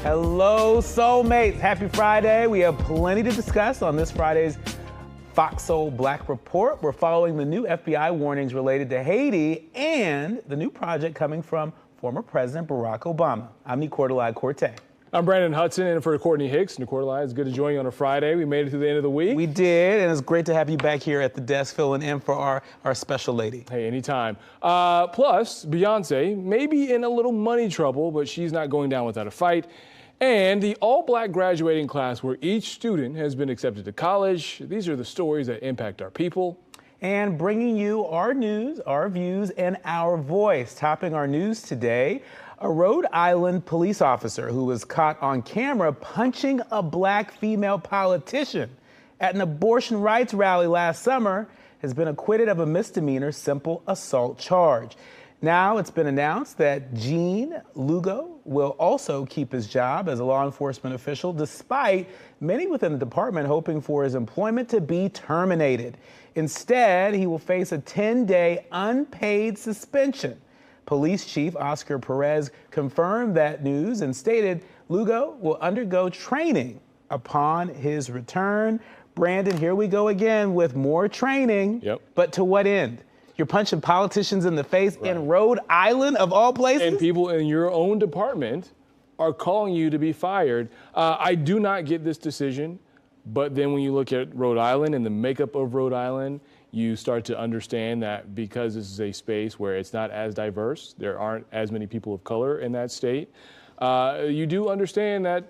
Hello, soulmates. Happy Friday. We have plenty to discuss on this Friday's FOXSOUL Black Report. We're following the new FBI warnings related to Haiti and the new project coming from former President Barack Obama. I'm Nicordelai Corte. I'm Brandon Hudson, in for Courtney Hicks. Nicordelai, it's good to join you on a Friday. We made it to the end of the week. We did, and it's great to have you back here at the desk filling in for our special lady. Hey, anytime. Plus, Beyoncé may be in a little money trouble, but she's not going down without a fight. And the all-black graduating class where each student has been accepted to college. These are the stories that impact our people. And bringing you our news, our views, and our voice. Topping our news today, a Rhode Island police officer who was caught on camera punching a black female politician at an abortion rights rally last summer has been acquitted of a misdemeanor simple assault charge. Now it's been announced that Gene Lugo will also keep his job as a law enforcement official, despite many within the department hoping for his employment to be terminated. Instead, he will face a 10-day unpaid suspension. Police Chief Oscar Perez confirmed that news and stated Lugo will undergo training upon his return. Brandon, here we go again with more training. Yep. But to what end? You're punching politicians in the face in Rhode Island, of all places? And people in your own department are calling you to be fired. I do not get this decision, but then when you look at Rhode Island and the makeup of Rhode Island, you start to understand that because this is a space where it's not as diverse, there aren't as many people of color in that state, you do understand that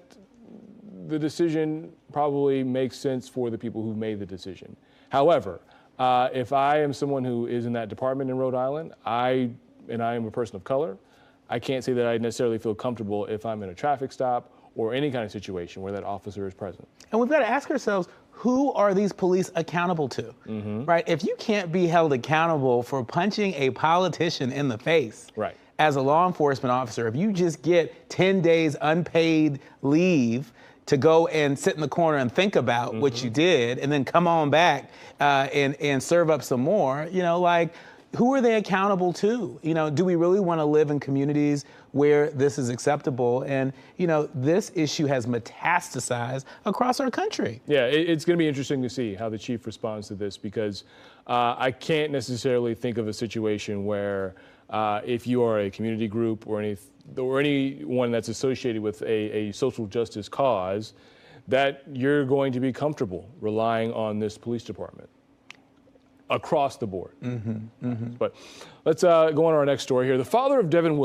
the decision probably makes sense for the people who made the decision. However, if I am someone who is in that department in Rhode Island, I am a person of color, I can't say that I necessarily feel comfortable if I'm in a traffic stop or any kind of situation where that officer is present. And we've got to ask ourselves, who are these police accountable to, right? If you can't be held accountable for punching a politician in the face as a law enforcement officer, if you just get 10 days unpaid leave to go and sit in the corner and think about what you did and then come on back and serve up some more, you know, like, who are they accountable to? You know, do we really want to live in communities where this is acceptable? And, you know, this issue has metastasized across our country. Yeah, it's going to be interesting to see how the chief responds to this, because I can't necessarily think of a situation where if you are a community group or anyone that's associated with a social justice cause, that you're going to be comfortable relying on this police department across the board. But let's go on to our next story here. The father of Devin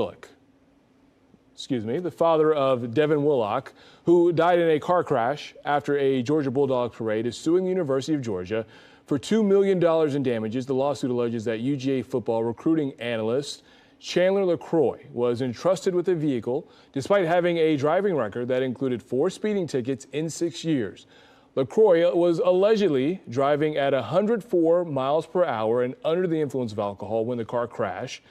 Willock, who died in a car crash after a Georgia Bulldogs parade, is suing the University of Georgia for $2 million in damages. The lawsuit alleges that UGA football recruiting analyst Chandler LaCroix was entrusted with a vehicle despite having a driving record that included 4 speeding tickets in 6 years. LaCroix was allegedly driving at 104 miles per hour and under the influence of alcohol when the car crashed,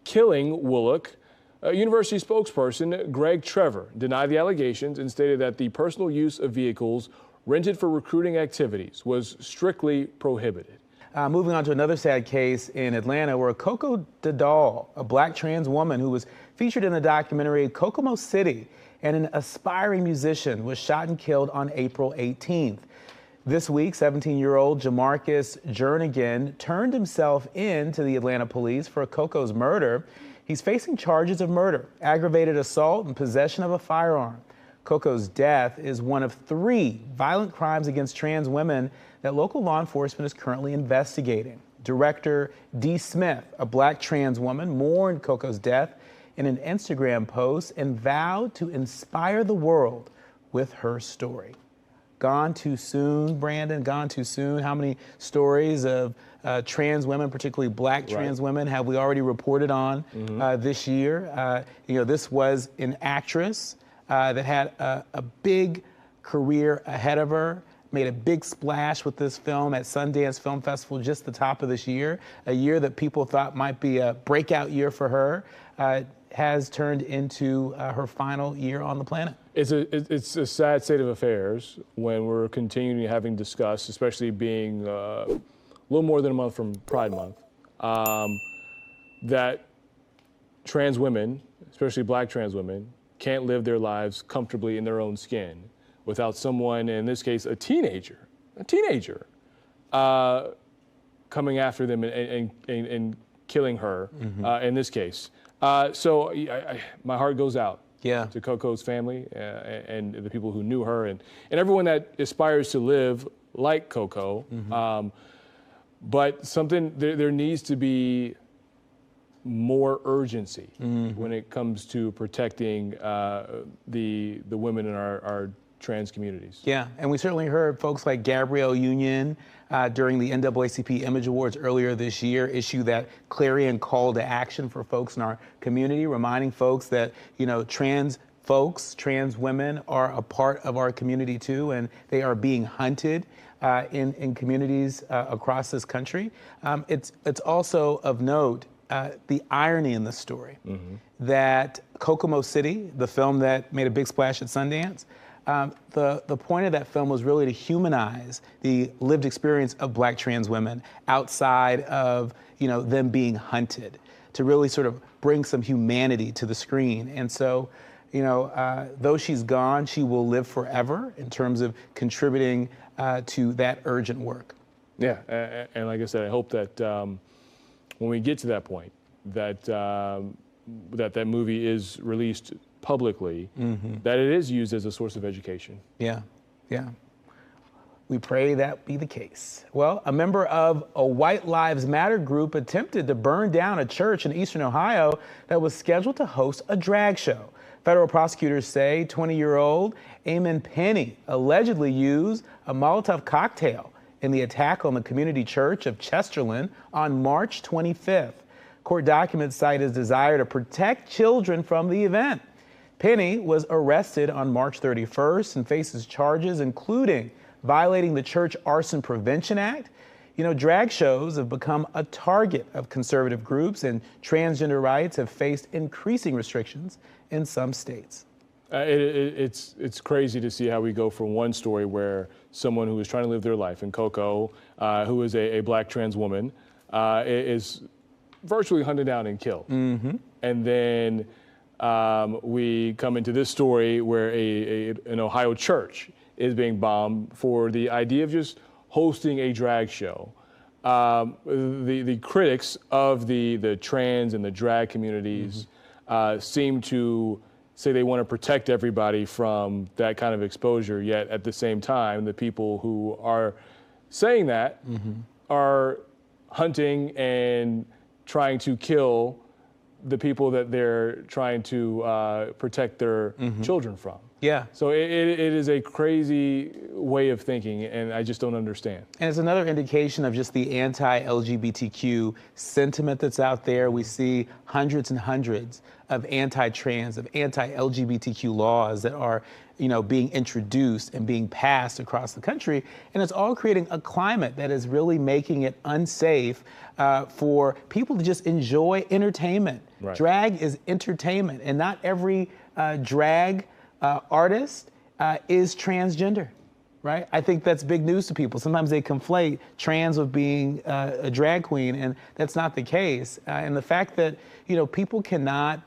killing Willock. University spokesperson Greg Trevor denied the allegations and stated that the personal use of vehicles rented for recruiting activities was strictly prohibited. Moving on to another sad case in Atlanta, where Coco Dadal, a black trans woman who was featured in the documentary Kokomo City, and an aspiring musician, was shot and killed on April 18th. This week, 17-year-old Jamarcus Jernigan turned himself in to the Atlanta police for Coco's murder. He's facing charges of murder, aggravated assault, and possession of a firearm. Coco's death is one of 3 violent crimes against trans women that local law enforcement is currently investigating. Director Dee Smith, a black trans woman, mourned Coco's death in an Instagram post and vowed to inspire the world with her story. Gone too soon, Brandon, gone too soon. How many stories of trans women, particularly black trans women, have we already reported on this year? You know, this was an actress that had a big career ahead of her, made a big splash with this film at Sundance Film Festival just the top of this year, a year that people thought might be a breakout year for her. Has turned into her final year on the planet. It's a sad state of affairs when we're continuing having discussed, especially being a little more than a month from Pride Month, that trans women, especially black trans women, can't live their lives comfortably in their own skin without someone, in this case, a teenager, coming after them and killing her, in this case. So my heart goes out to Coco's family and the people who knew her and everyone that aspires to live like Coco. But there needs to be more urgency when it comes to protecting the women in our trans communities. Yeah, and we certainly heard folks like Gabrielle Union during the NAACP Image Awards earlier this year issue that clarion call to action for folks in our community, reminding folks that, trans folks, trans women are a part of our community too, and they are being hunted in communities across this country. It's also of note the irony in the story that Kokomo City, the film that made a big splash at Sundance, the point of that film was really to humanize the lived experience of Black trans women outside of them being hunted, to really sort of bring some humanity to the screen. And so, though she's gone, she will live forever in terms of contributing to that urgent work. Yeah, and like I said, I hope that when we get to that point, that that movie is released publicly, that it is used as a source of education. Yeah. We pray that be the case. Well, a member of a White Lives Matter group attempted to burn down a church in eastern Ohio that was scheduled to host a drag show. Federal prosecutors say 20-year-old Eamon Penny allegedly used a Molotov cocktail in the attack on the community church of Chesterland on March 25th. Court documents cite his desire to protect children from the event. Penny was arrested on March 31st and faces charges including violating the Church Arson Prevention Act. Drag shows have become a target of conservative groups, and transgender rights have faced increasing restrictions in some states. It's crazy to see how we go from one story where someone who is trying to live their life, and Coco, who is a Black trans woman, is virtually hunted down and killed. And then we come into this story where an Ohio church is being bombed for the idea of just hosting a drag show. The critics of the trans and the drag communities seem to say they want to protect everybody from that kind of exposure, yet at the same time, the people who are saying that are hunting and trying to kill the people that they're trying to protect their children from. Yeah. So it is a crazy way of thinking, and I just don't understand. And it's another indication of just the anti-LGBTQ sentiment that's out there. We see hundreds and hundreds of anti-trans, of anti-LGBTQ laws that are, being introduced and being passed across the country. And it's all creating a climate that is really making it unsafe for people to just enjoy entertainment. Right. Drag is entertainment, and not every drag artist is transgender, right? I think that's big news to people. Sometimes they conflate trans with being a drag queen, and that's not the case. And the fact that, people cannot,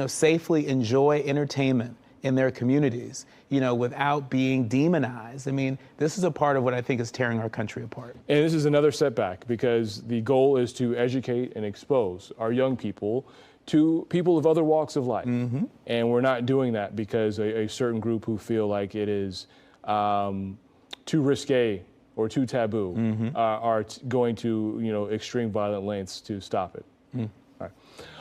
safely enjoy entertainment in their communities, without being demonized. I mean, this is a part of what I think is tearing our country apart. And this is another setback because the goal is to educate and expose our young people to people of other walks of life. And we're not doing that because a certain group who feel like it is too risque or too taboo are going to, extreme violent lengths to stop it. All right.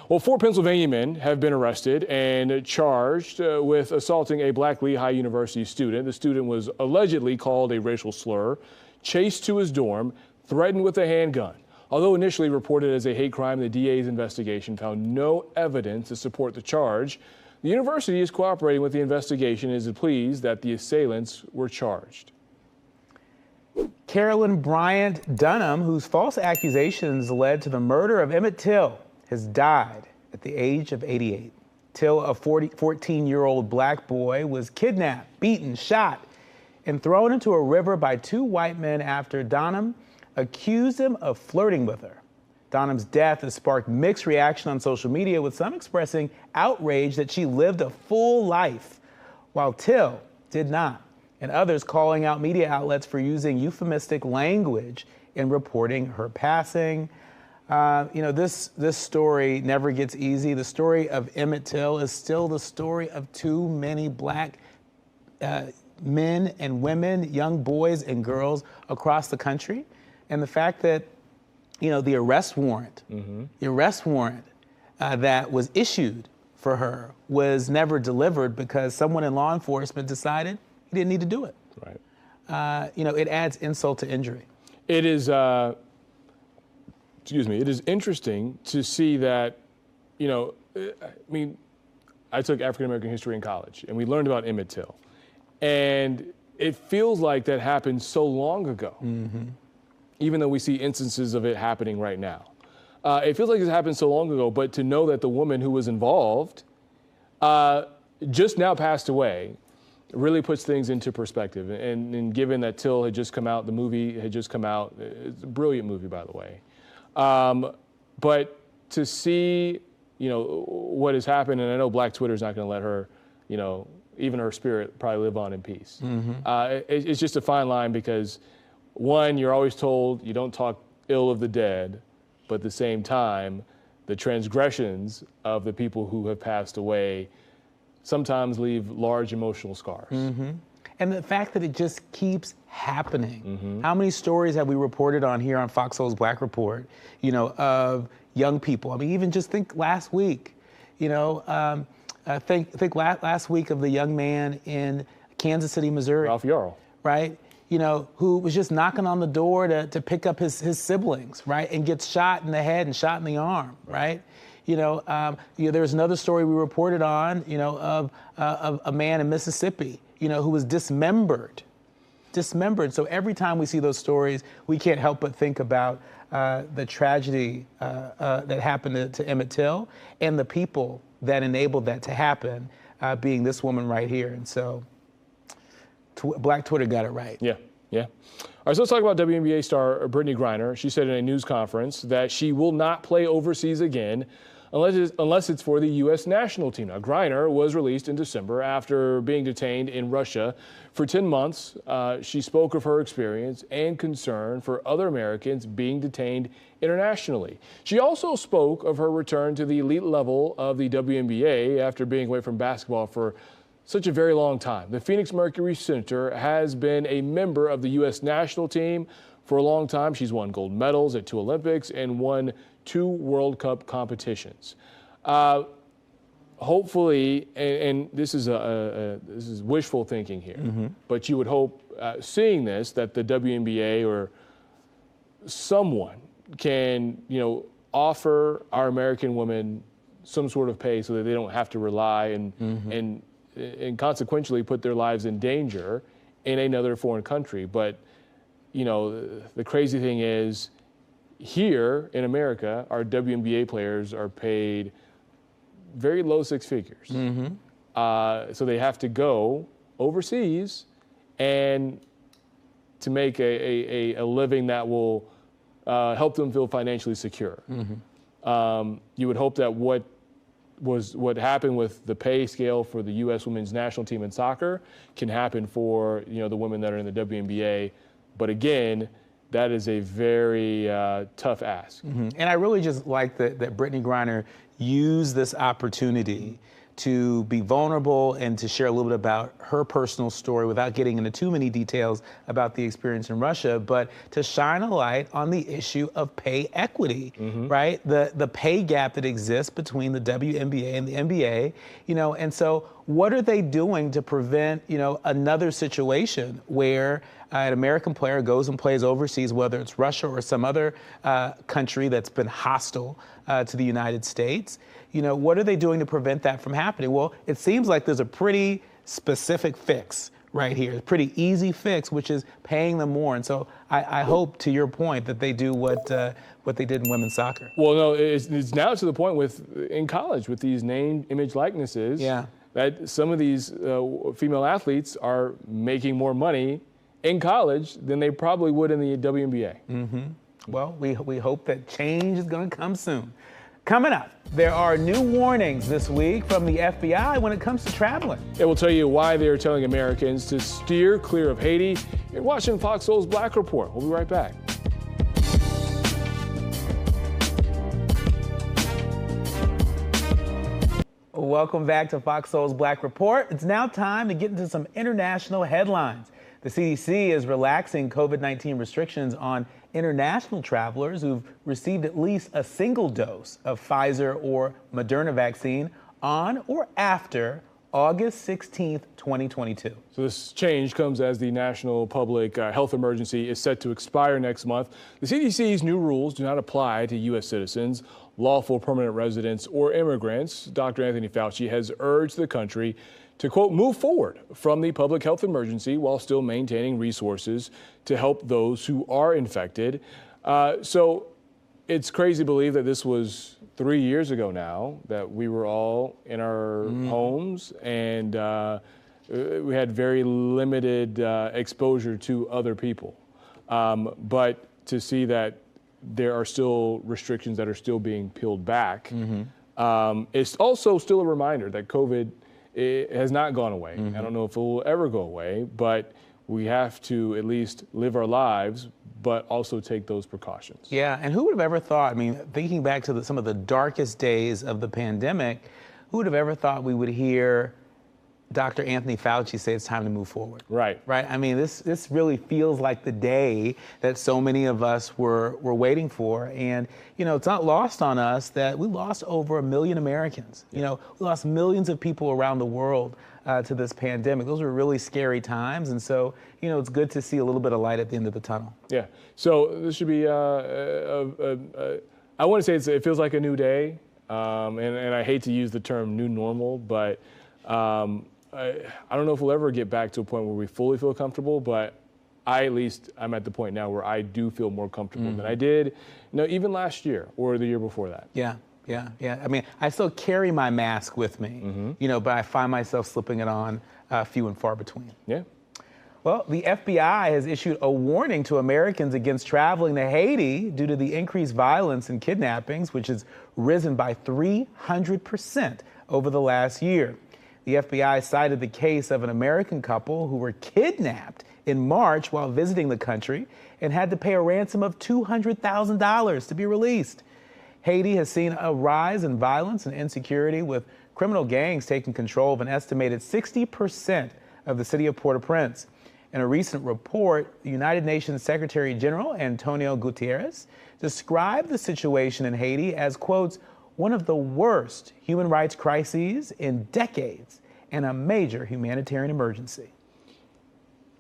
Well, 4 Pennsylvania men have been arrested and charged with assaulting a Black Lehigh University student. The student was allegedly called a racial slur, chased to his dorm, threatened with a handgun. Although initially reported as a hate crime, the DA's investigation found no evidence to support the charge. The university is cooperating with the investigation and is pleased that the assailants were charged. Carolyn Bryant Dunham, whose false accusations led to the murder of Emmett Till, has died at the age of 88. Till, a 14-year-old Black boy, was kidnapped, beaten, shot, and thrown into a river by 2 white men after Dunham accused him of flirting with her. Donham's death has sparked mixed reaction on social media, with some expressing outrage that she lived a full life, while Till did not, and others calling out media outlets for using euphemistic language in reporting her passing. This story never gets easy. The story of Emmett Till is still the story of too many black men and women, young boys and girls across the country. And the fact that, the arrest warrant, that was issued for her was never delivered because someone in law enforcement decided he didn't need to do it. Right. It adds insult to injury. It is, it is interesting to see that, I took African American history in college, and we learned about Emmett Till. And it feels like that happened so long ago, even though we see instances of it happening right now. It feels like it happened so long ago, but to know that the woman who was involved just now passed away really puts things into perspective. And given that Till had just come out, the movie had just come out, it's a brilliant movie, by the way. But to see, what has happened, and I know Black Twitter's not going to let her, even her spirit probably live on in peace. It's just a fine line because, one, you're always told you don't talk ill of the dead, but at the same time, the transgressions of the people who have passed away sometimes leave large emotional scars. And the fact that it just keeps happening. How many stories have we reported on here on FOXSOUL's Black Report, of young people? I mean, even just think last week, think last week of the young man in Kansas City, Missouri. Ralph Yarl. Right? Who was just knocking on the door to pick up his siblings, right? And gets shot in the head and shot in the arm, right? There's another story we reported on, of a man in Mississippi, who was dismembered. So every time we see those stories, we can't help but think about the tragedy that happened to Emmett Till and the people that enabled that to happen, being this woman right here. And so Black Twitter got it right. Yeah. All right, so let's talk about WNBA star Brittany Griner. She said in a news conference that she will not play overseas again unless it's for the U.S. national team. Now, Griner was released in December after being detained in Russia for 10 months. She spoke of her experience and concern for other Americans being detained internationally. She also spoke of her return to the elite level of the WNBA after being away from basketball for such a very long time. The Phoenix Mercury Center has been a member of the U.S. national team for a long time. She's won gold medals at 2 Olympics and won 2 World Cup competitions. Hopefully, and this is wishful thinking here, but you would hope, seeing this, that the WNBA or someone can, offer our American women some sort of pay so that they don't have to rely and consequentially put their lives in danger in another foreign country. But, the crazy thing is, here in America, our WNBA players are paid very low 6 figures. So they have to go overseas and to make a living that will help them feel financially secure. You would hope that what happened with the pay scale for the U.S. women's national team in soccer can happen for the women that are in the WNBA. But again, that is a very tough ask. And I really just like that Brittany Griner used this opportunity to be vulnerable and to share a little bit about her personal story without getting into too many details about the experience in Russia, but to shine a light on the issue of pay equity, right? The pay gap that exists between the WNBA and the NBA, and so what are they doing to prevent, another situation where an American player goes and plays overseas, whether it's Russia or some other country that's been hostile to the United States? What are they doing to prevent that from happening? Well, it seems like there's a pretty specific fix right here, a pretty easy fix, which is paying them more. And so I hope, to your point, that they do what they did in women's soccer. Well, no, it's now to the point in college with these name, image, likenesses. That some of these female athletes are making more money in college than they probably would in the WNBA. Well, we hope that change is going to come soon. Coming up, there are new warnings this week from the FBI when it comes to traveling. It will tell you why they are telling Americans to steer clear of Haiti. You're watching Fox Soul's Black Report. We'll be right back. Welcome back to Fox Soul's Black Report. It's now time to get into some international headlines. The CDC is relaxing COVID-19 restrictions on international travelers who've received at least a single dose of Pfizer or Moderna vaccine on or after August 16th, 2022. So this change comes as the national public health emergency is set to expire next month. The CDC's new rules do not apply to U.S. citizens, lawful permanent residents, or immigrants. Dr. Anthony Fauci has urged the country to, quote, move forward from the public health emergency while still maintaining resources to help those who are infected. So it's crazy to believe that this was 3 years ago now, that we were all in our homes and we had very limited exposure to other people. But to see that there are still restrictions that are still being peeled back, it's also still a reminder that COVID has not gone away. I don't know if it will ever go away, but we have to at least live our lives, but also take those precautions. Yeah, and who would have ever thought, I mean, thinking back to some of the darkest days of the pandemic, who would have ever thought we would hear Dr. Anthony Fauci say it's time to move forward? Right. Right. I mean, this really feels like the day that so many of us were waiting for. And, you know, it's not lost on us that we lost over 1 million Americans. You know, we lost millions of people around the world to this pandemic. Those were really scary times. And so, you know, it's good to see a little bit of light at the end of the tunnel. Yeah. So this should be, I want to say it feels like a new day. And I hate to use the term new normal, but I don't know if we'll ever get back to a point where we fully feel comfortable, but I'm at the point now where I do feel more comfortable than I did, even last year or the year before that. Yeah. I mean, I still carry my mask with me, but I find myself slipping it on few and far between. Yeah. Well, the FBI has issued a warning to Americans against traveling to Haiti due to the increased violence and kidnappings, which has risen by 300% over the last year. The FBI cited the case of an American couple who were kidnapped in March while visiting the country and had to pay a ransom of $200,000 to be released. Haiti has seen a rise in violence and insecurity, with criminal gangs taking control of an estimated 60% of the city of Port-au-Prince. In a recent report, the United Nations Secretary General Antonio Guterres described the situation in Haiti as, quote, one of the worst human rights crises in decades and a major humanitarian emergency.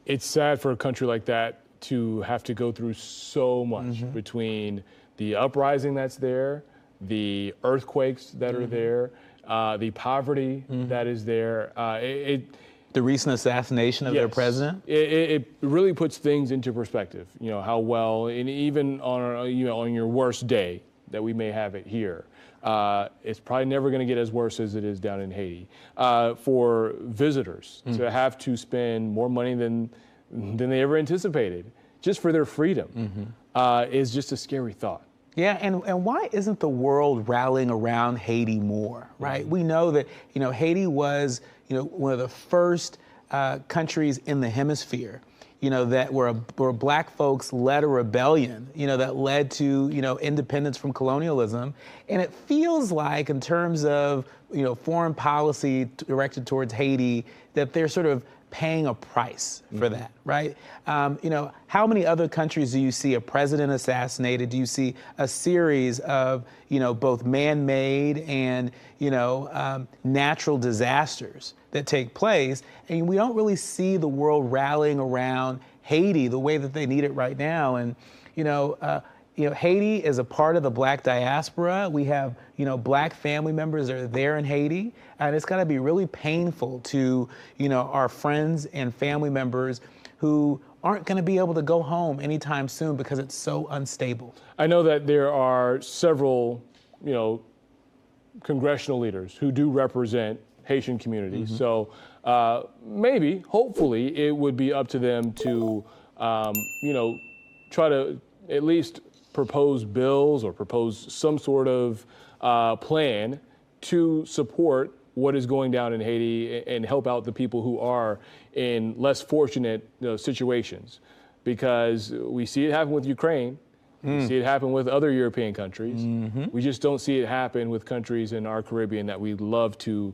It's sad for a country like that to have to go through so much between the uprising that's there, the earthquakes that are there, the poverty that is there. The recent assassination of their president? It really puts things into perspective, how well, and even on your worst day that we may have it here, it's probably never going to get as worse as it is down in Haiti. For visitors to have to spend more money than they ever anticipated just for their freedom is just a scary thought. Yeah, and why isn't the world rallying around Haiti more, right? We know that, Haiti was, one of the first countries in the hemisphere, that where black folks led a rebellion, that led to, independence from colonialism. And it feels like, in terms of, foreign policy directed towards Haiti, that they're sort of paying a price for that, right? How many other countries do you see a president assassinated? Do you see a series of, both man-made and, natural disasters that take place? And we don't really see the world rallying around Haiti the way that they need it right now. And, Haiti is a part of the black diaspora. We have, black family members that are there in Haiti. And it's got to be really painful to, our friends and family members who aren't going to be able to go home anytime soon because it's so unstable. I know that there are several, congressional leaders who do represent Haitian communities. So maybe, hopefully, it would be up to them to, try to at least propose bills or propose some sort of plan to support what is going down in Haiti and help out the people who are in less fortunate situations. Because we see it happen with Ukraine, we see it happen with other European countries. We just don't see it happen with countries in our Caribbean that we love to,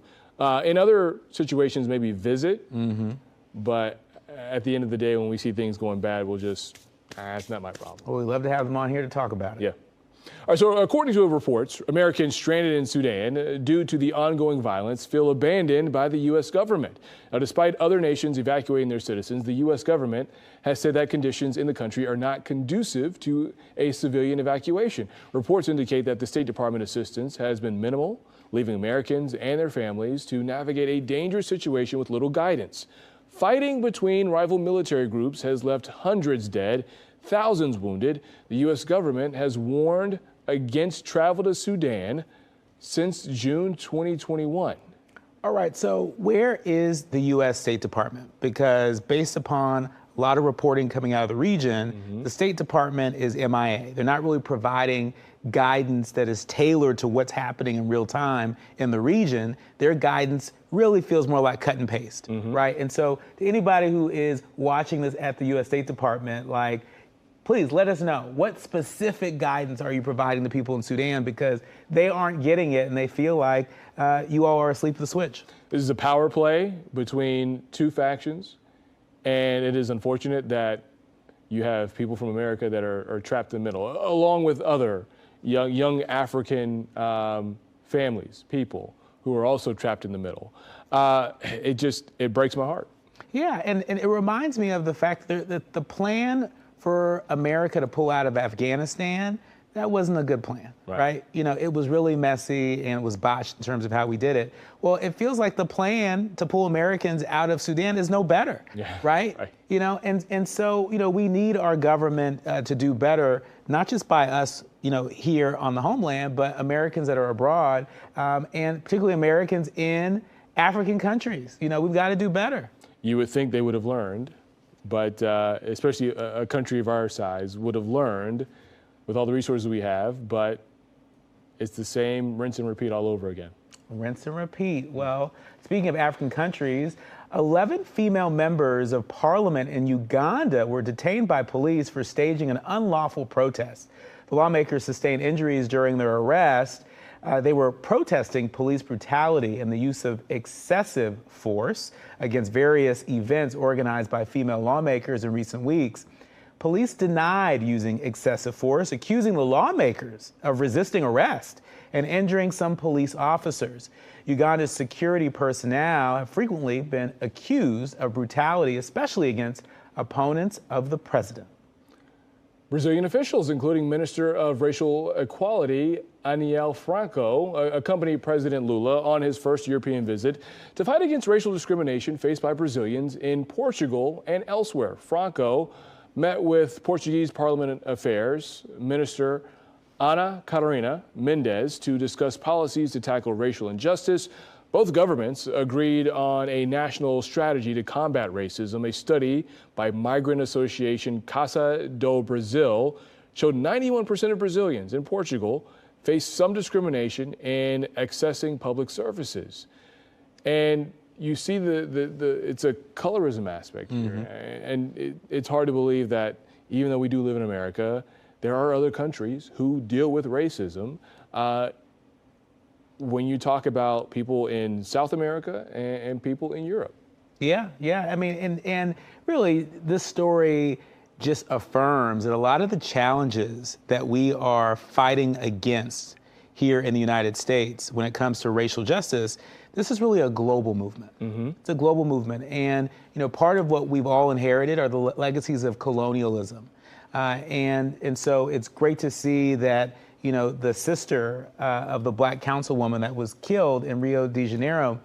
in other situations, maybe visit. But at the end of the day, when we see things going bad, we'll just, that's not my problem. Well, we'd love to have them on here to talk about it. Yeah. All right, so according to reports, Americans stranded in Sudan due to the ongoing violence feel abandoned by the U.S. government. Now, despite other nations evacuating their citizens, the U.S. government has said that conditions in the country are not conducive to a civilian evacuation. Reports indicate that the State Department assistance has been minimal, leaving Americans and their families to navigate a dangerous situation with little guidance. Fighting between rival military groups has left hundreds dead, thousands wounded. The U.S. government has warned against travel to Sudan since June 2021. All right, so where is the U.S. State Department? Because based upon a lot of reporting coming out of the region, the State Department is MIA. They're not really providing guidance that is tailored to what's happening in real time in the region. Their guidance really feels more like cut and paste, right? And so to anybody who is watching this at the U.S. State Department, like, please let us know, what specific guidance are you providing the people in Sudan, because they aren't getting it and they feel like you all are asleep at the switch. This is a power play between two factions, and it is unfortunate that you have people from America that are trapped in the middle, along with other young African families, people who are also trapped in the middle. It breaks my heart. Yeah, and it reminds me of the fact that the plan for America to pull out of Afghanistan, that wasn't a good plan, right? You know, it was really messy and it was botched in terms of how we did it. Well, it feels like the plan to pull Americans out of Sudan is no better, right? You know, and so, you know, we need our government to do better, not just by us, you know, here on the homeland, but Americans that are abroad, and particularly Americans in African countries. You know, we've got to do better. You would think they would have learned, but especially a country of our size would have learned with all the resources we have, but it's the same rinse and repeat all over again. Rinse and repeat. Well, speaking of African countries, 11 female members of parliament in Uganda were detained by police for staging an unlawful protest. The lawmakers sustained injuries during their arrest. They were protesting police brutality and the use of excessive force against various events organized by female lawmakers in recent weeks. Police denied using excessive force, accusing the lawmakers of resisting arrest and injuring some police officers. Uganda's security personnel have frequently been accused of brutality, especially against opponents of the president. Brazilian officials, including Minister of Racial Equality, Aniel Franco, accompanied President Lula on his first European visit to fight against racial discrimination faced by Brazilians in Portugal and elsewhere. Franco met with Portuguese Parliament Affairs Minister Ana Catarina Mendes to discuss policies to tackle racial injustice. Both governments agreed on a national strategy to combat racism. A study by migrant association Casa do Brasil showed 91% of Brazilians in Portugal face some discrimination in accessing public services. And you see it's a colorism aspect here. And it's hard to believe that even though we do live in America, there are other countries who deal with racism. When you talk about people in South America and people in Europe. Yeah. I mean, and really this story just affirms that a lot of the challenges that we are fighting against here in the United States when it comes to racial justice, this is really a global movement. It's a global movement. And, you know, part of what we've all inherited are the legacies of colonialism. And so it's great to see that, you know, the sister of the black councilwoman that was killed in Rio de Janeiro,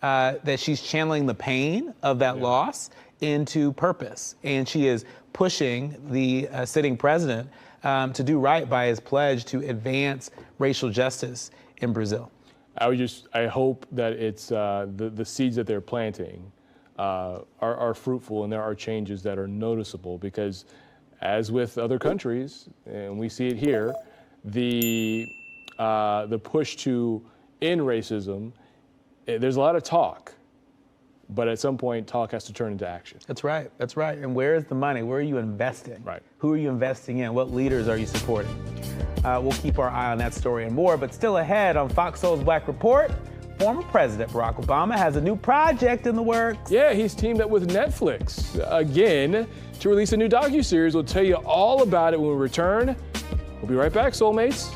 that she's channeling the pain of that loss into purpose. And she is pushing the sitting president to do right by his pledge to advance racial justice in Brazil. I hope that it's the seeds that they're planting are fruitful and there are changes that are noticeable, because as with other countries, and we see it here, the push to end racism, there's a lot of talk, but at some point, talk has to turn into action. That's right. That's right. And where is the money? Where are you investing? Right. Who are you investing in? What leaders are you supporting? We'll keep our eye on that story and more. But still ahead on Fox Soul's Black Report, former President Barack Obama has a new project in the works. Yeah, he's teamed up with Netflix again to release a new docuseries. We'll tell you all about it when we return. We'll be right back, Soulmates.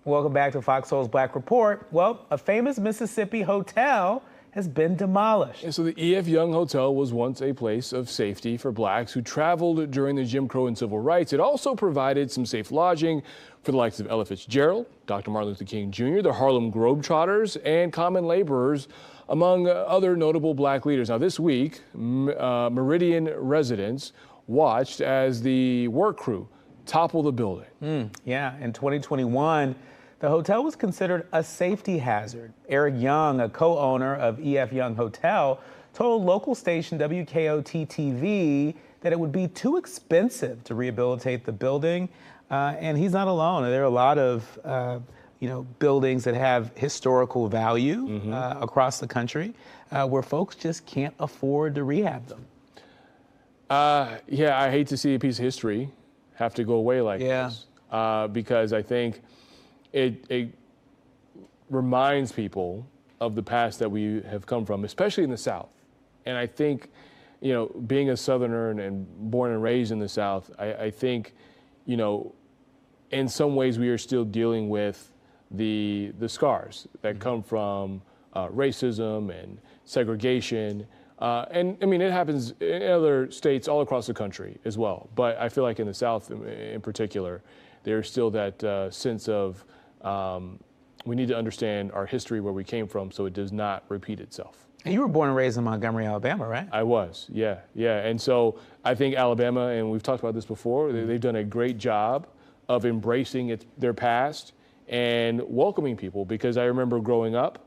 Welcome back to Fox Soul's Black Report. Well, a famous Mississippi hotel has been demolished. And so the E.F. Young Hotel was once a place of safety for blacks who traveled during the Jim Crow and civil rights. It also provided some safe lodging for the likes of Ella Fitzgerald, Dr. Martin Luther King Jr., the Harlem Globetrotters, and common laborers, among other notable black leaders. Now this week, Meridian residents watched as the work crew toppled the building. Yeah, in 2021, the hotel was considered a safety hazard. Eric Young, a co-owner of E.F. Young Hotel, told local station WKOT-TV that it would be too expensive to rehabilitate the building. And he's not alone. There are a lot of buildings that have historical value across the country where folks just can't afford to rehab them. Yeah, I hate to see a piece of history have to go away like this because I think it reminds people of the past that we have come from, especially in the South. And I think, being a Southerner and born and raised in the South, I think, in some ways we are still dealing with the scars that come from racism and segregation. And I mean, it happens in other states all across the country as well. But I feel like in the South in particular, there's still that sense of we need to understand our history, where we came from, so it does not repeat itself. And you were born and raised in Montgomery, Alabama, right? I was, yeah. And so I think Alabama, and we've talked about this before, they've done a great job of embracing their past and welcoming people. Because I remember growing up,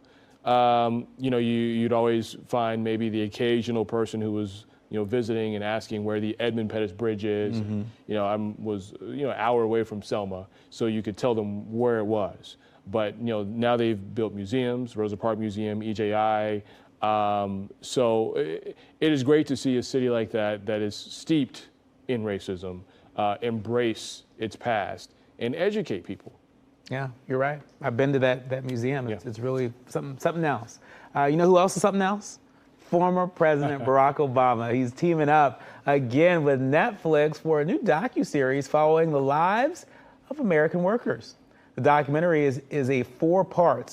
you'd always find maybe the occasional person who was, visiting and asking where the Edmund Pettus Bridge is. And, I was, an hour away from Selma, so you could tell them where it was. But, now they've built museums, Rosa Parks Museum, EJI. So it is great to see a city like that is steeped in racism, embrace its past and educate people. Yeah, you're right. I've been to that museum. It's really something else. You know who else is something else? Former President Barack Obama. He's teaming up again with Netflix for a new docuseries following the lives of American workers. The documentary is a four-part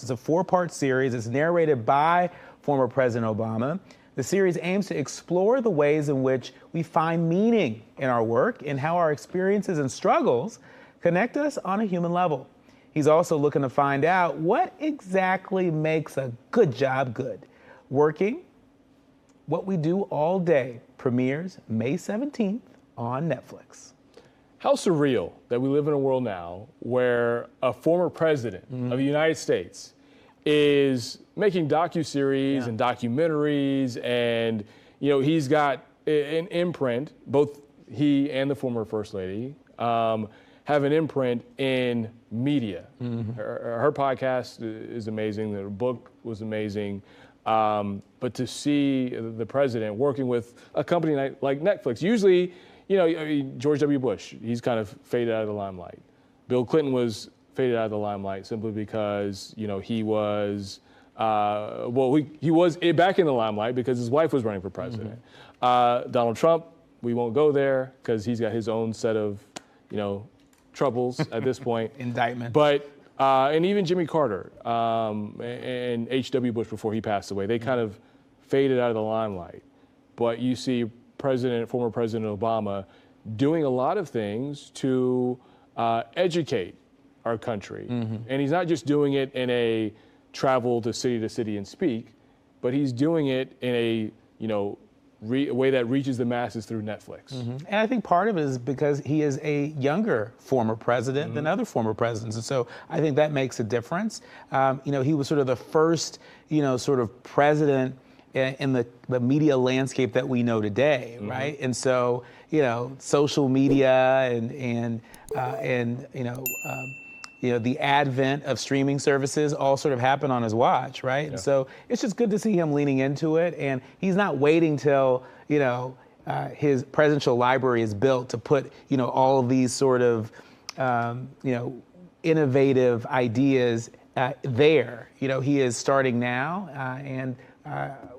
series. It's narrated by former President Obama. The series aims to explore the ways in which we find meaning in our work and how our experiences and struggles connect us on a human level. He's also looking to find out what exactly makes a good job good. Working What We Do All Day premieres May 17th on Netflix. How surreal that we live in a world now where a former president of the United States is making docuseries and documentaries, and he's got an imprint. Both he and the former First Lady have an imprint in media. Her podcast is amazing. Her book was amazing. But to see the president working with a company like Netflix, usually, George W. Bush, he's kind of faded out of the limelight. Bill Clinton was faded out of the limelight simply because, he was, he was back in the limelight because his wife was running for president. Donald Trump, we won't go there because he's got his own set of, troubles at this point. Indictment. But, and even Jimmy Carter and H.W. Bush before he passed away, they kind of faded out of the limelight. But you see former President Obama doing a lot of things to educate our country. And he's not just doing it in a travel to city and speak, but he's doing it in a, a way that reaches the masses through Netflix. And I think part of it is because he is a younger former president than other former presidents. And so I think that makes a difference. He was sort of the first, sort of president in the media landscape that we know today, right? And so, social media and the advent of streaming services all sort of happened on his watch, right? Yeah. And so it's just good to see him leaning into it, and he's not waiting till, his presidential library is built to put, all of these sort of, innovative ideas there. He is starting now, and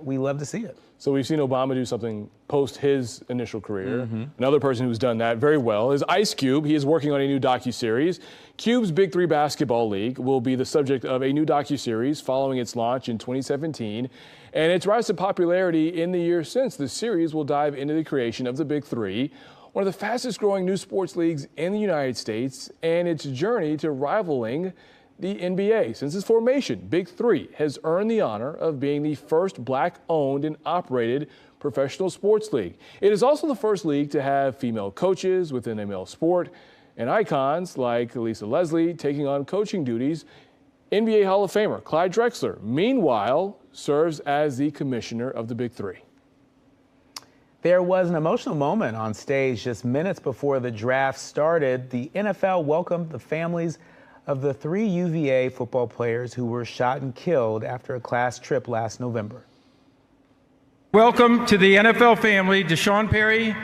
we love to see it. So we've seen Obama do something post his initial career. Another person who's done that very well is Ice Cube. He is working on a new docuseries. Cube's Big Three Basketball League will be the subject of a new docuseries following its launch in 2017. And its rise to popularity in the years since. The series will dive into the creation of the Big Three, one of the fastest growing new sports leagues in the United States, and its journey to rivaling the NBA. Since its formation, Big Three has earned the honor of being the first Black-owned and operated professional sports league. It is also the first league to have female coaches within a male sport, and icons like Lisa Leslie taking on coaching duties. NBA Hall of Famer Clyde Drexler, meanwhile, serves as the commissioner of the Big Three. There was an emotional moment on stage just minutes before the draft started. The NFL welcomed the families of the 3 UVA football players who were shot and killed after a class trip last November. Welcome to the NFL family, Deshaun Perry,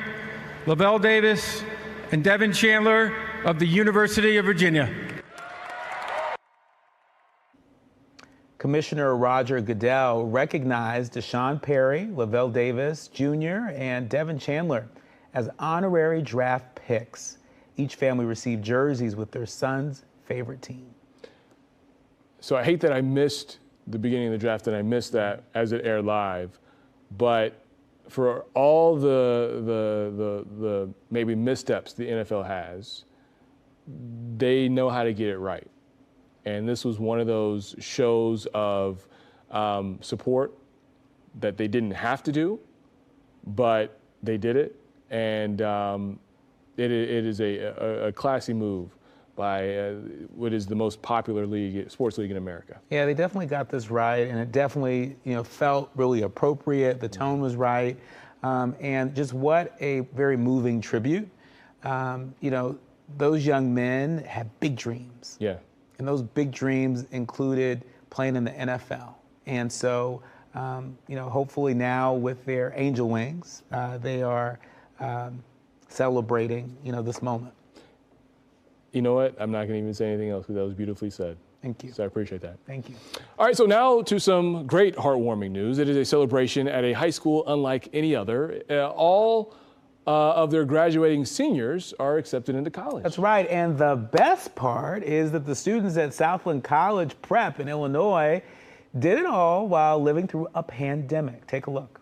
Lavelle Davis, and Devin Chandler of the University of Virginia. Commissioner Roger Goodell recognized Deshaun Perry, Lavelle Davis Jr., and Devin Chandler as honorary draft picks. Each family received jerseys with their son's favorite team. So I hate that I missed the beginning of the draft and I missed that as it aired live. But for all the maybe missteps the NFL has, they know how to get it right. And this was one of those shows of support that they didn't have to do, but they did it. And it is a classy move by what is the most popular league, sports league in America. Yeah, they definitely got this right, and it definitely felt really appropriate. The tone was right, and just what a very moving tribute. Those young men had big dreams. Yeah. And those big dreams included playing in the NFL. And so, hopefully now with their angel wings, they are celebrating, this moment. You know what? I'm not going to even say anything else because that was beautifully said. Thank you. So I appreciate that. Thank you. All right, so now to some great heartwarming news. It is a celebration at a high school unlike any other. All of their graduating seniors are accepted into college. That's right, and the best part is that the students at Southland College Prep in Illinois did it all while living through a pandemic. Take a look.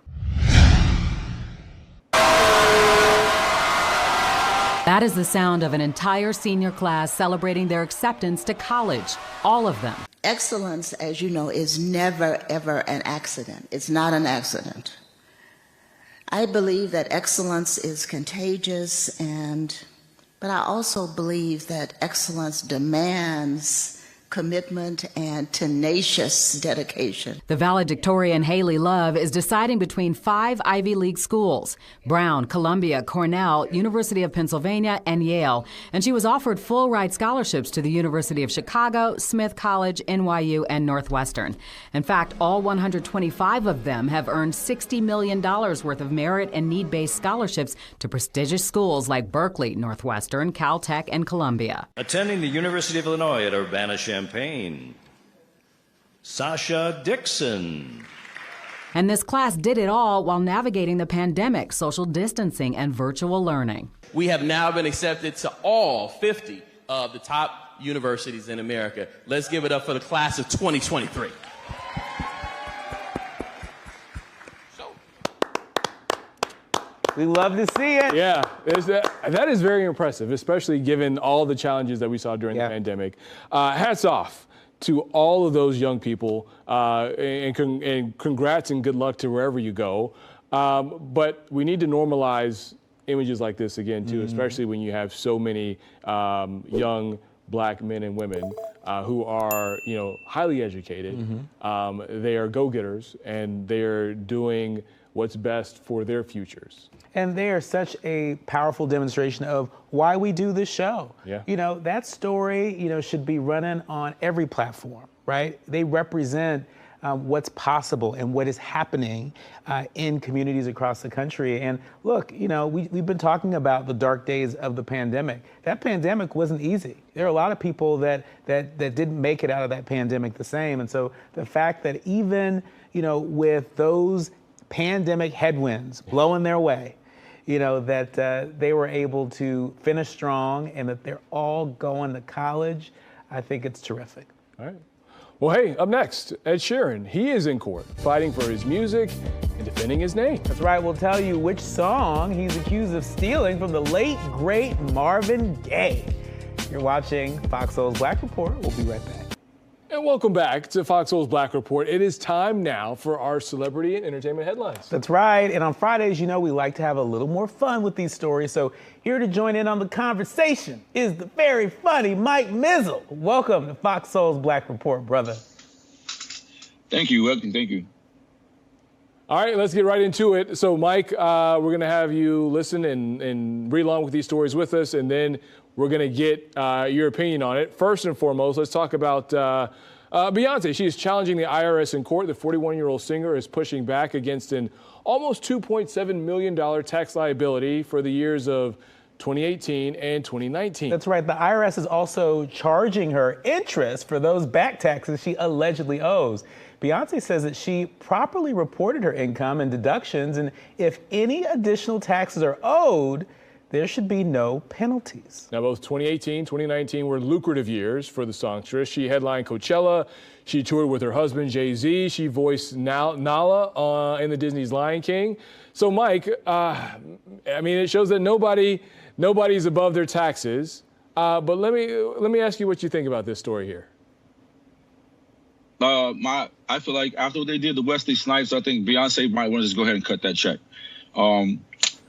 That is the sound of an entire senior class celebrating their acceptance to college, all of them. Excellence, as you know, is never, ever an accident. It's not an accident. I believe that excellence is contagious, but I also believe that excellence demands commitment and tenacious dedication. The valedictorian Haley Love is deciding between 5 Ivy League schools: Brown, Columbia, Cornell, University of Pennsylvania, and Yale. And she was offered full ride scholarships to the University of Chicago, Smith College, NYU, and Northwestern. In fact, all 125 of them have earned $60 million worth of merit and need-based scholarships to prestigious schools like Berkeley, Northwestern, Caltech, and Columbia. Attending the University of Illinois at Urbana-Champaign, Sasha Dixon. And this class did it all while navigating the pandemic, social distancing, and virtual learning. We have now been accepted to all 50 of the top universities in America. Let's give it up for the class of 2023. We love to see it. Yeah, that is very impressive, especially given all the challenges that we saw during the pandemic. Hats off to all of those young people, and congrats and good luck to wherever you go. But we need to normalize images like this again, too, especially when you have so many young Black men and women who are, highly educated. They are go-getters, and they're doing what's best for their futures. And they are such a powerful demonstration of why we do this show. Yeah. That story, should be running on every platform, right? They represent what's possible and what is happening in communities across the country. And look, we've been talking about the dark days of the pandemic. That pandemic wasn't easy. There are a lot of people that didn't make it out of that pandemic the same. And so the fact that even, with those pandemic headwinds blowing their way, that they were able to finish strong and that they're all going to college, I think it's terrific. All right. Well, hey, up next, Ed Sheeran. He is in court fighting for his music and defending his name. That's right. We'll tell you which song he's accused of stealing from the late, great Marvin Gaye. You're watching Fox Soul's Black Report. We'll be right back. And welcome back to Fox Soul's Black Report. It is time now for our celebrity and entertainment headlines. That's right. And on Fridays, we like to have a little more fun with these stories. So here to join in on the conversation is the very funny Mike Mizzle. Welcome to Fox Soul's Black Report, brother. Thank you. Welcome. Thank you. All right, let's get right into it. So, Mike, we're going to have you listen and read along with these stories with us, and then we're going to get your opinion on it. First and foremost, let's talk about Beyoncé. She is challenging the IRS in court. The 41-year-old singer is pushing back against an almost $2.7 million tax liability for the years of 2018 and 2019. That's right. The IRS is also charging her interest for those back taxes she allegedly owes. Beyoncé says that she properly reported her income and deductions, and if any additional taxes are owed, there should be no penalties. Now, both 2018, 2019 were lucrative years for the songstress. She headlined Coachella. She toured with her husband, Jay-Z. She voiced Nala in the Disney's Lion King. So, Mike, it shows that nobody's above their taxes. But let me ask you what you think about this story here. I feel like after they did the Wesley Snipes, I think Beyonce might want to just go ahead and cut that check.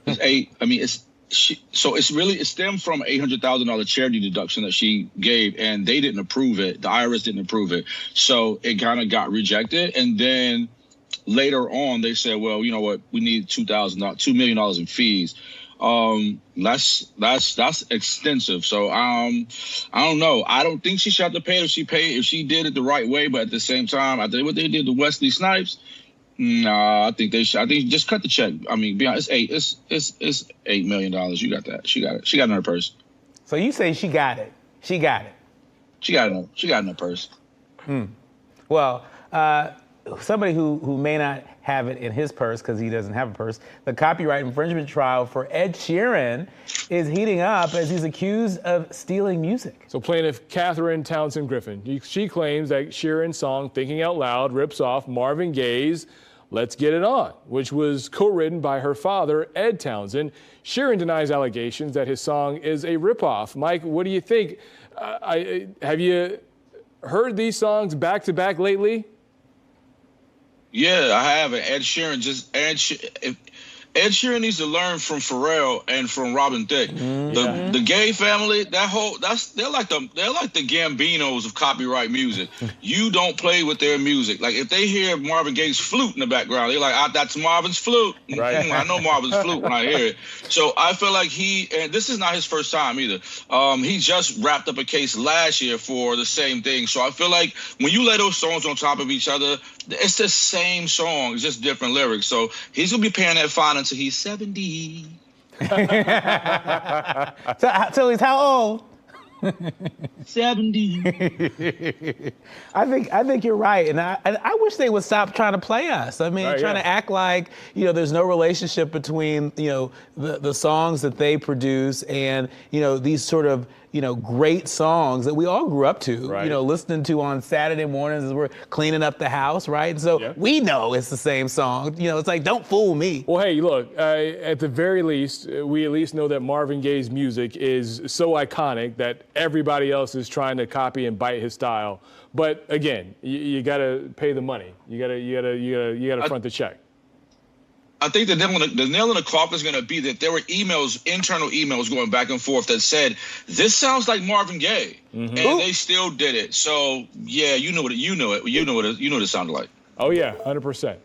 It stemmed from $800,000 charity deduction that she gave, and they didn't approve it. The IRS didn't approve it. So it kind of got rejected. And then later on, they said, well, you know what? We need $2 million in fees. That's extensive. So I don't know. I don't think she should have to pay if she did it the right way. But at the same time, I think what they did to Wesley Snipes, I think just cut the check. I mean, it's $8 million. You got that. She got it. She got it in her purse. So you say she got it. She got it. She got it in her purse. Well, somebody who may not have it in his purse because he doesn't have a purse, the copyright infringement trial for Ed Sheeran is heating up as he's accused of stealing music. So plaintiff Catherine Townsend Griffin, she claims that Sheeran's song Thinking Out Loud rips off Marvin Gaye's Let's Get It On, which was co-written by her father, Ed Townsend. Sheeran denies allegations that his song is a ripoff. Mike, what do you think? Have you heard these songs back to back lately? Yeah, I have. Ed Sheeran needs to learn from Pharrell and from Robin Thicke. The Gaye family, they're like the Gambinos of copyright music. You don't play with their music. Like if they hear Marvin Gaye's flute in the background, they're like, that's Marvin's flute. Right. I know Marvin's flute when I hear it. So I feel like and this is not his first time either. He just wrapped up a case last year for the same thing. So I feel like when you lay those songs on top of each other, it's the same song, it's just different lyrics. So he's gonna be paying that fine until he's 70. So he's how old? 70. I think you're right, and I wish they would stop trying to play us. I mean, trying to act like there's no relationship between the songs that they produce and these sort of great songs that we all grew up to, listening to on Saturday mornings as we're cleaning up the house, right? And so we know it's the same song. It's like, don't fool me. Well, hey, look, at the very least, we at least know that Marvin Gaye's music is so iconic that everybody else is trying to copy and bite his style. But again, you got to pay the money. You got to front the check. I think the nail in the coffin is going to be that there were internal emails going back and forth that said, this sounds like Marvin Gaye. Mm-hmm. And they still did it. So, yeah, you know what it sounded like. Oh, yeah, 100%.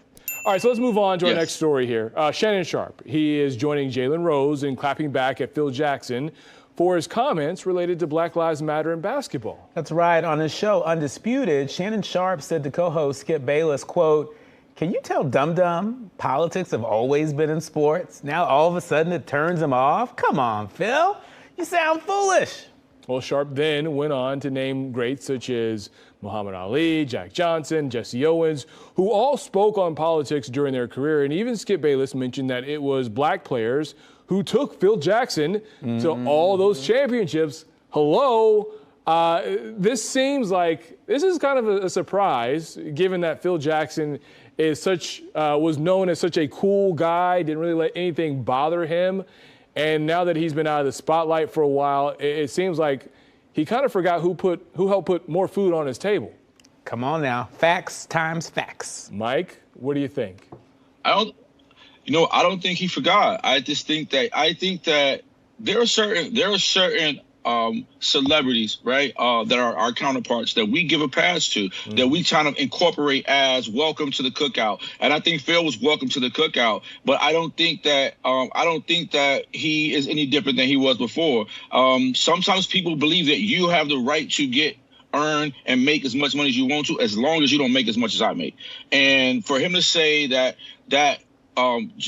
All right, so let's move on to our next story here. Shannon Sharpe. He is joining Jalen Rose in clapping back at Phil Jackson for his comments related to Black Lives Matter in basketball. That's right. On his show, Undisputed, Shannon Sharpe said to co-host Skip Bayless, quote, "Can you tell Dum Dum politics have always been in sports? Now all of a sudden it turns him off? Come on, Phil. You sound foolish." Well, Sharpe then went on to name greats such as Muhammad Ali, Jack Johnson, Jesse Owens, who all spoke on politics during their career. And even Skip Bayless mentioned that it was black players who took Phil Jackson to all those championships. Hello. This seems like this is kind of a surprise, given that Phil Jackson is was known as such a cool guy, didn't really let anything bother him. And now that he's been out of the spotlight for a while, it seems like he kind of forgot who helped put more food on his table. Come on now. Facts times facts. Mike, what do you think? I don't think he forgot. I think that there are certain celebrities, right, that are our counterparts that we give a pass to, that we kind of incorporate as welcome to the cookout. And I think Phil was welcome to the cookout, but I don't think that he is any different than he was before. Sometimes people believe that you have the right to earn and make as much money as you want to, as long as you don't make as much as I make. And for him to say that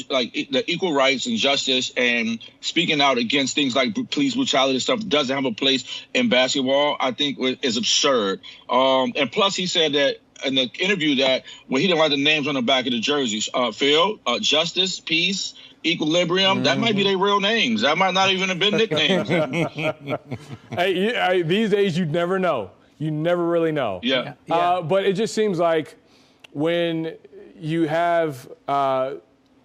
like the equal rights and justice and speaking out against things like police brutality and stuff doesn't have a place in basketball, I think is absurd. And plus he said that in the interview that he didn't like the names on the back of the jerseys. Phil, Justice, Peace, Equilibrium, that might be their real names. That might not even have been nicknames. Hey, these days you never know. You never really know. Yeah. But it just seems like when you have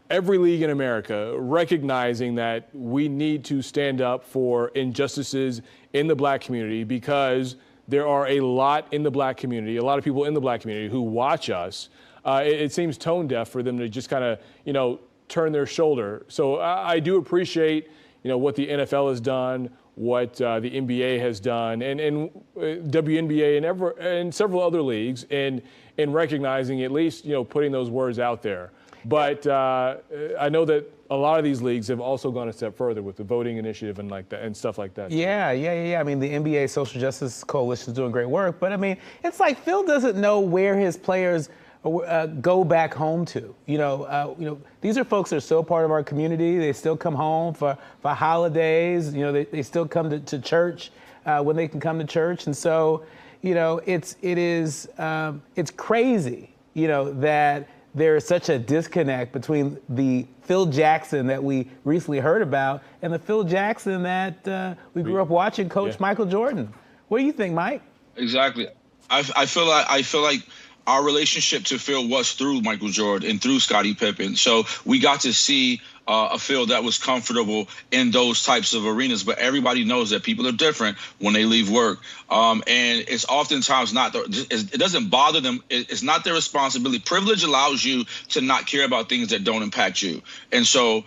every league in America recognizing that we need to stand up for injustices in the black community, because there are a lot of people in the black community who watch us, it seems tone deaf for them to just kind of, turn their shoulder. So I do appreciate, what the NFL has done, what the NBA has done, and WNBA and several other leagues in recognizing, at least, putting those words out there. But I know that a lot of these leagues have also gone a step further with the voting initiative and like that and stuff like that. Yeah. I mean, the NBA Social Justice Coalition is doing great work, but I mean, it's like Phil doesn't know where his players go back home to. These are folks that are still part of our community. They still come home for holidays. They still come to church when they can come to church, and so it's crazy. That there is such a disconnect between the Phil Jackson that we recently heard about and the Phil Jackson that we grew up watching coach Michael Jordan. What do you think, Mike? Exactly. I feel like our relationship to Phil was through Michael Jordan and through Scottie Pippen. So we got to see a Phil that was comfortable in those types of arenas. But everybody knows that people are different when they leave work. And it's oftentimes it doesn't bother them. It's not their responsibility. Privilege allows you to not care about things that don't impact you. And so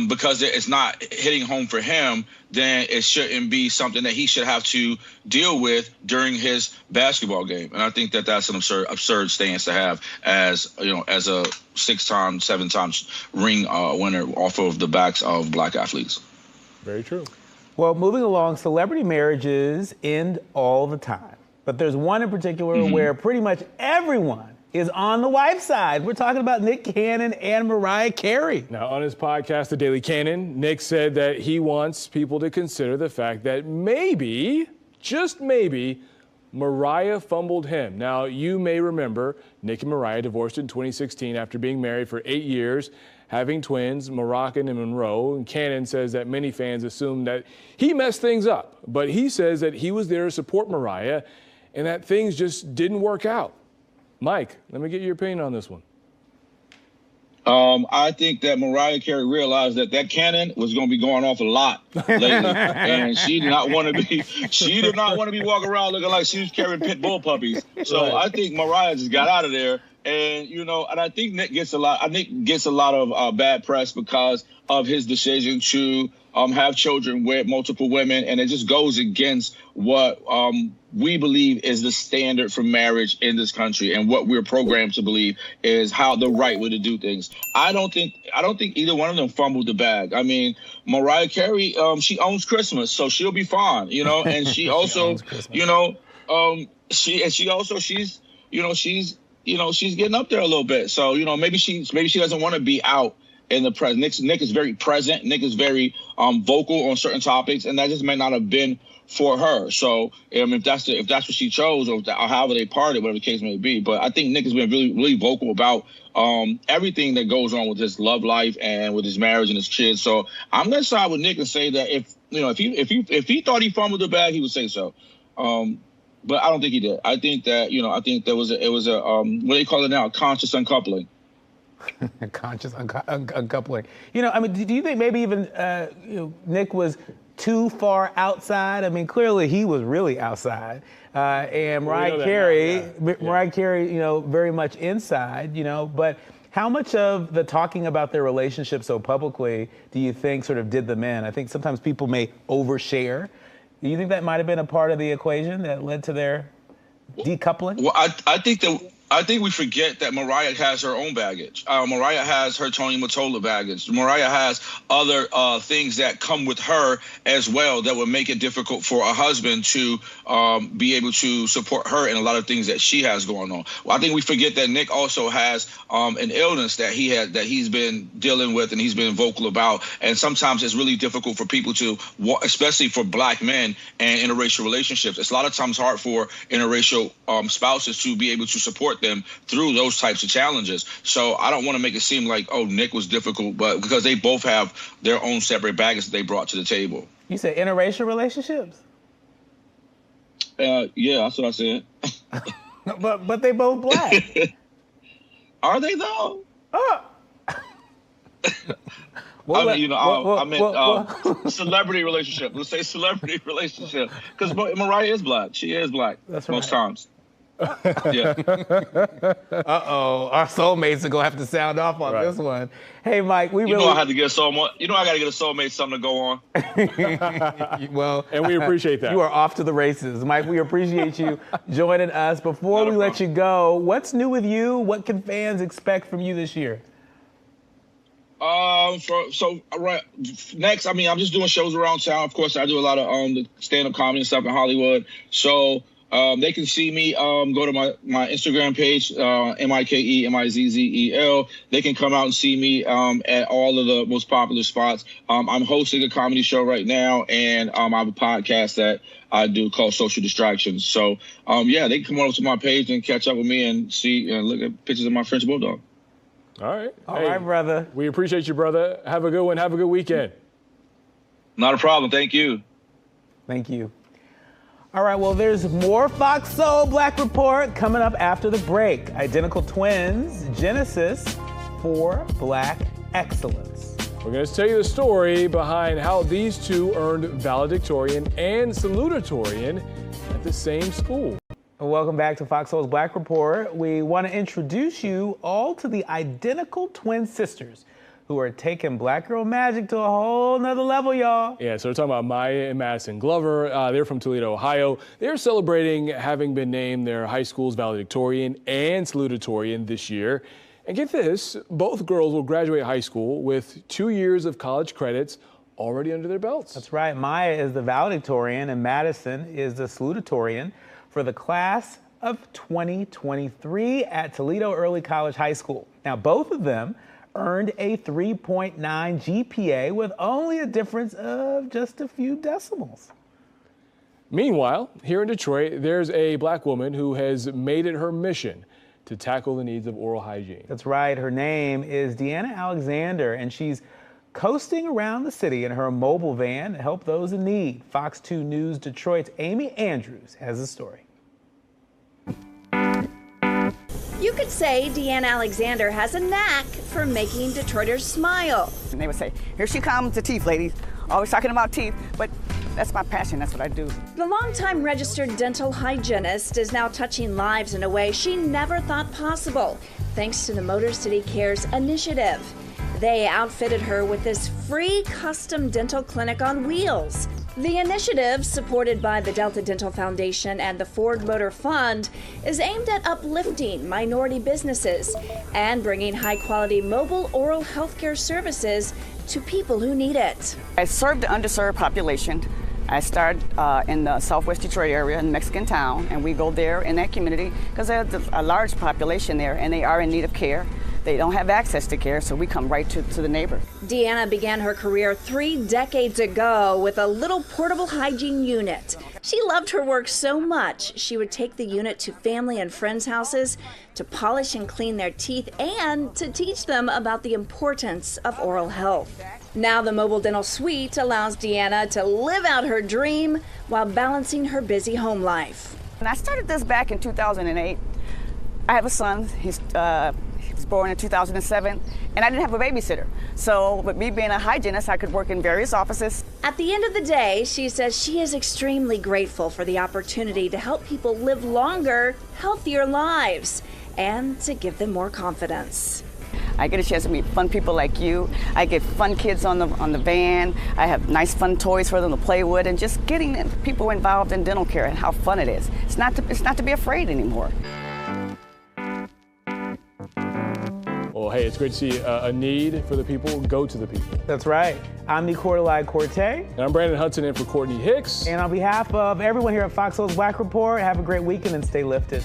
because it's not hitting home for him, then it shouldn't be something that he should have to deal with during his basketball game. And I think that that's an absurd stance to have as a 6-time, 7-time ring winner off of the backs of black athletes. Very true. Well, moving along, celebrity marriages end all the time. But there's one in particular where pretty much everyone is on the wife's side. We're talking about Nick Cannon and Mariah Carey. Now, on his podcast, The Daily Cannon, Nick said that he wants people to consider the fact that maybe, just maybe, Mariah fumbled him. Now, you may remember Nick and Mariah divorced in 2016 after being married for 8 years, having twins, Moroccan and Monroe. And Cannon says that many fans assume that he messed things up. But he says that he was there to support Mariah and that things just didn't work out. Mike, let me get your opinion on this one. I think that Mariah Carey realized that Cannon was going to be going off a lot lately, and she did not want to be walking around looking like she was carrying pit bull puppies. So I think Mariah just got out of there And, you know, and I think Nick gets a lot of bad press because of his decision to have children with multiple women. And it just goes against what we believe is the standard for marriage in this country, and what we're programmed to believe is how the right way to do things. I don't think either one of them fumbled the bag. I mean, Mariah Carey, she owns Christmas, so she'll be fine, you know. And she also, you know, she's getting up there a little bit. So, you know, maybe she doesn't want to be out in the press. Nick is very present. Nick is very vocal on certain topics, and that just may not have been for her. So if that's what she chose, or however they parted, whatever the case may be. But I think Nick has been really, really vocal about everything that goes on with his love life and with his marriage and his kids. So I'm gonna side with Nick and say that if he thought he fumbled the bag, he would say so. But I don't think he did. I think that, you know, I think it was a what do they call it now? Conscious uncoupling. Conscious uncoupling. You know, I mean, do you think maybe even Nick was too far outside? I mean, clearly he was really outside, and Mariah Carey, you know, very much inside. You know, but how much of the talking about their relationship so publicly do you think sort of did them in? I think sometimes people may overshare. Do you think that might have been a part of the equation that led to their decoupling? Well, I think we forget that Mariah has her own baggage. Mariah has her Tony Mottola baggage. Mariah has other things that come with her as well that would make it difficult for a husband to be able to support her in a lot of things that she has going on. Well, I think we forget that Nick also has an illness that he's been dealing with and he's been vocal about. And sometimes it's really difficult for people to, especially for Black men and interracial relationships. It's a lot of times hard for interracial spouses to be able to support them through those types of challenges. So I don't want to make it seem like, oh, Nick was difficult, but because they both have their own separate baggage that they brought to the table. You said interracial relationships? Yeah, that's what I said. but they both Black. Are they though? Well, I mean, you know, I meant celebrity relationship. Let's say celebrity relationship, because Mariah is Black. She is Black. That's right. Most times. Yeah. Our soulmates are gonna have to sound off on this one. Hey, Mike, I had to get a soulmate. You know, I got to get a soulmate something to go on. Well, and we appreciate that. You are off to the races, Mike. We appreciate you joining us. Before we let you go, what's new with you? What can fans expect from you this year? Next, I mean, I'm just doing shows around town. Of course, I do a lot of the stand-up comedy and stuff in Hollywood. So they can see me. Go to my Instagram page, MikeMizzel. They can come out and see me at all of the most popular spots. I'm hosting a comedy show right now, and I have a podcast that I do called Social Distractions. So they can come over to my page and catch up with me and see and look at pictures of my French Bulldog. All right. All right, brother. We appreciate you, brother. Have a good one. Have a good weekend. Not a problem. Thank you. Thank you. All right, well, there's more Fox Soul Black Report coming up after the break. Identical twins, Genesis for Black excellence. We're going to tell you the story behind how these two earned valedictorian and salutatorian at the same school. Welcome back to Fox Soul's Black Report. We want to introduce you all to the identical twin sisters who are taking Black girl magic to a whole nother level, y'all. Yeah, so we're talking about Maya and Madison Glover. They're from Toledo, Ohio. They're celebrating having been named their high school's valedictorian and salutatorian this year. And get this, both girls will graduate high school with 2 years of college credits already under their belts. That's right. Maya is the valedictorian and Madison is the salutatorian for the class of 2023 at Toledo Early College High School. Now, both of them earned a 3.9 GPA with only a difference of just a few decimals. Meanwhile, here in Detroit, there's a Black woman who has made it her mission to tackle the needs of oral hygiene. That's right. Her name is Deanna Alexander, and she's coasting around the city in her mobile van to help those in need. Fox 2 News Detroit's Amy Andrews has the story. You could say Deanna Alexander has a knack for making Detroiters smile. And they would say, here she comes, the teeth, ladies. Always talking about teeth, but That's my passion. That's what I do. The longtime registered dental hygienist is now touching lives in a way she never thought possible, thanks to the Motor City Cares initiative. They outfitted her with this free custom dental clinic on wheels. The initiative, supported by the Delta Dental Foundation and the Ford Motor Fund, is aimed at uplifting minority businesses and bringing high-quality mobile oral health care services to people who need it. I serve the underserved population. I started in the Southwest Detroit area in Mexican Town, and we go there in that community because there's a large population there and they are in need of care. They don't have access to care, so we come right to the neighbor. Deanna began her career 3 decades ago with a little portable hygiene unit. She loved her work so much, she would take the unit to family and friends' houses to polish and clean their teeth and to teach them about the importance of oral health. Now the mobile dental suite allows Deanna to live out her dream while balancing her busy home life. And I started this back in 2008. I have a son. He's born in 2007, and I didn't have a babysitter. So with me being a hygienist, I could work in various offices. At the end of the day, she says she is extremely grateful for the opportunity to help people live longer, healthier lives, and to give them more confidence. I get a chance to meet fun people like you. I get fun kids on the van. I have nice fun toys for them to play with, and just getting people involved in dental care and how fun it is. It's not to be afraid anymore. Well, hey, it's great to see a need for the people go to the people. That's right. I'm Nicolai Corte. And I'm Brandon Hudson in for Courtney Hicks. And on behalf of everyone here at Fox Soul's Whack Report, have a great weekend and stay lifted.